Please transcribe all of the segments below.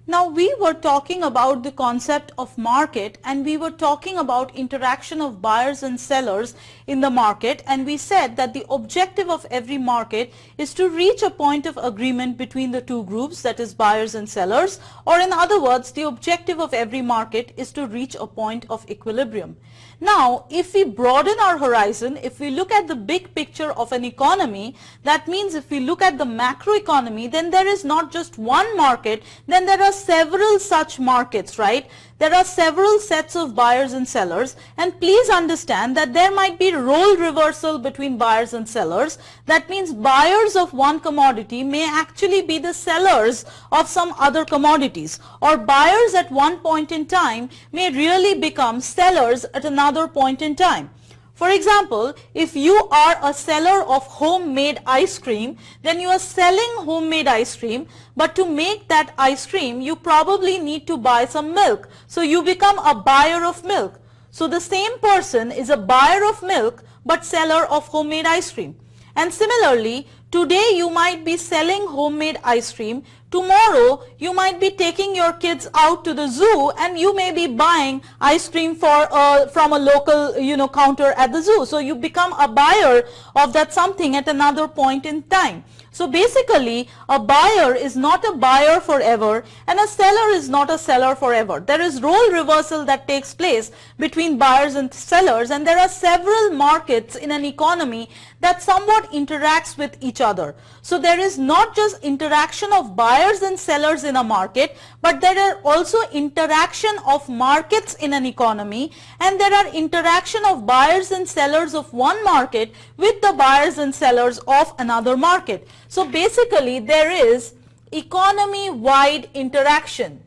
Now we were talking about the concept of market, and we were talking about interaction of buyers and sellers in the market, and we said that the objective of every market is to reach a point of agreement between the two groups, that is buyers and sellers, or in other words, the objective of every market is to reach a point of equilibrium. Now, if we broaden our horizon, if we look at the big picture of an economy, that means if we look at the macro economy, then there is not just one market, then there are several such markets, right? There are several sets of buyers and sellers, and please understand that there might be role reversal between buyers and sellers. That means buyers of one commodity may actually be the sellers of some other commodities, or buyers at one point in time may really become sellers at another point in time. For example, if you are a seller of homemade ice cream, then you are selling homemade ice cream, but to make that ice cream, you probably need to buy some milk. So you become a buyer of milk. So the same person is a buyer of milk, but seller of homemade ice cream. And similarly, today you might be selling homemade ice cream. Tomorrow you might be taking your kids out to the zoo, and you may be buying ice cream from a local counter at the zoo. So you become a buyer of that something at another point in time. So basically, a buyer is not a buyer forever, and a seller is not a seller forever. There is role reversal that takes place between buyers and sellers, and there are several markets in an economy that somewhat interacts with each other. So there is not just interaction of buyers and sellers in a market, but there are also interaction of markets in an economy, and there are interaction of buyers and sellers of one market with the buyers and sellers of another market. So basically, there is economy-wide interaction.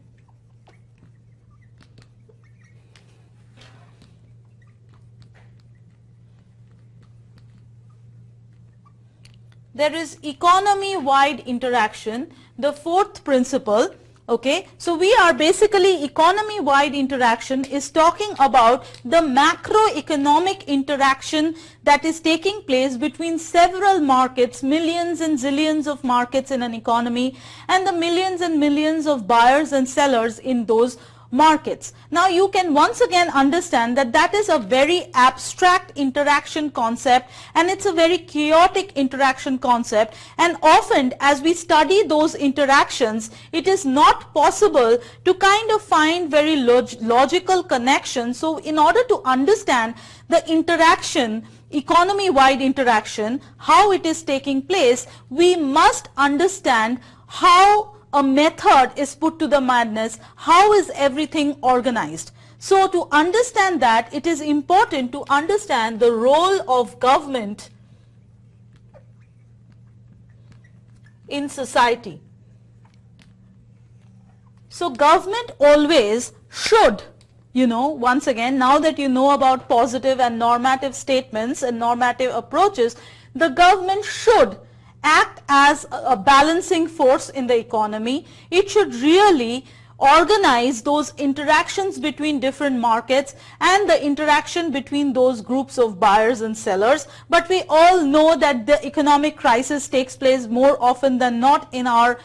There is economy-wide interaction, the fourth principle. Okay, so we are basically economy-wide interaction is talking about the macroeconomic interaction that is taking place between several markets, millions and zillions of markets in an economy, and the millions and millions of buyers and sellers in those markets. Now you can once again understand that that is a very abstract interaction concept, and it's a very chaotic interaction concept, and often as we study those interactions, it is not possible to kind of find very logical connections. So in order to understand the interaction, economy-wide interaction, how it is taking place, we must understand how a method is put to the madness, how is everything organized. So to understand that, it is important to understand the role of government in society. So government always should, once again, now that you know about positive and normative statements and normative approaches, the government should act as a balancing force in the economy. It should really organize those interactions between different markets and the interaction between those groups of buyers and sellers. But we all know that the economic crisis takes place more often than not in our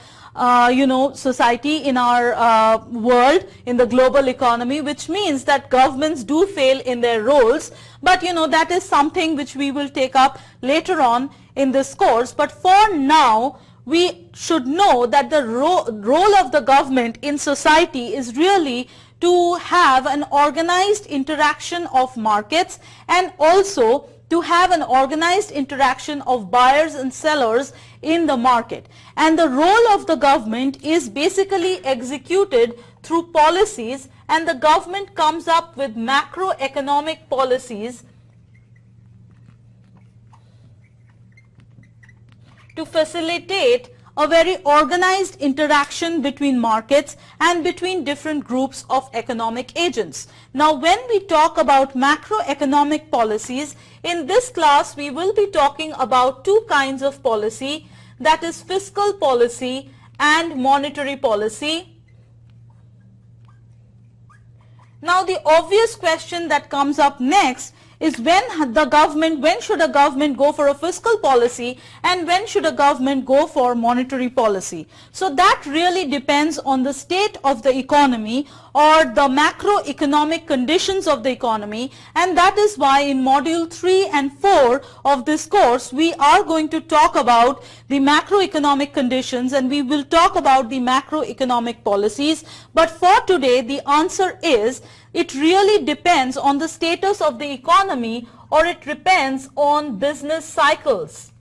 society, in our world, in the global economy, which means that governments do fail in their roles. But that is something which we will take up later on in this course. But for now, we should know that the role of the government in society is really to have an organized interaction of markets, and also to have an organized interaction of buyers and sellers in the market. And the role of the government is basically executed through policies, and the government comes up with macroeconomic policies to facilitate a very organized interaction between markets and between different groups of economic agents. Now, when we talk about macroeconomic policies, in this class we will be talking about two kinds of policy, that is fiscal policy and monetary policy. Now, the obvious question that comes up next is when should a government go for a fiscal policy and when should a government go for monetary policy. So that really depends on the state of the economy or the macroeconomic conditions of the economy, and that is why in module 3 and 4 of this course we are going to talk about the macroeconomic conditions and we will talk about the macroeconomic policies. But for today the answer is it really depends on the status of the economy or it depends on business cycles.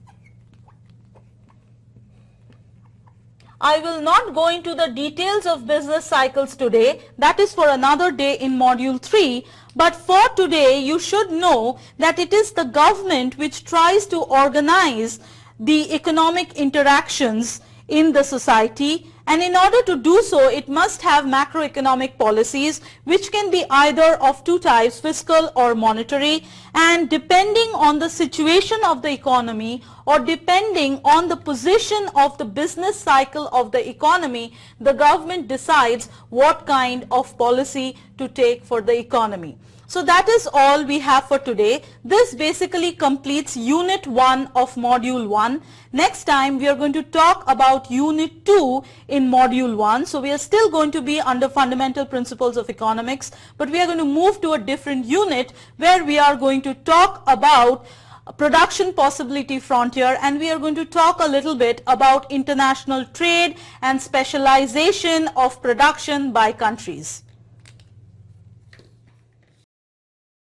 I will not go into the details of business cycles today, that is for another day in module 3, but for today you should know that it is the government which tries to organize the economic interactions in the society, and in order to do so it must have macroeconomic policies which can be either of two types, fiscal or monetary, and depending on the situation of the economy or depending on the position of the business cycle of the economy, the government decides what kind of policy to take for the economy. So that is all we have for today. This basically completes unit 1 of module 1. Next time we are going to talk about unit 2 in module 1. So we are still going to be under fundamental principles of economics, but we are going to move to a different unit where we are going to talk about production possibility frontier, and we are going to talk a little bit about international trade and specialization of production by countries.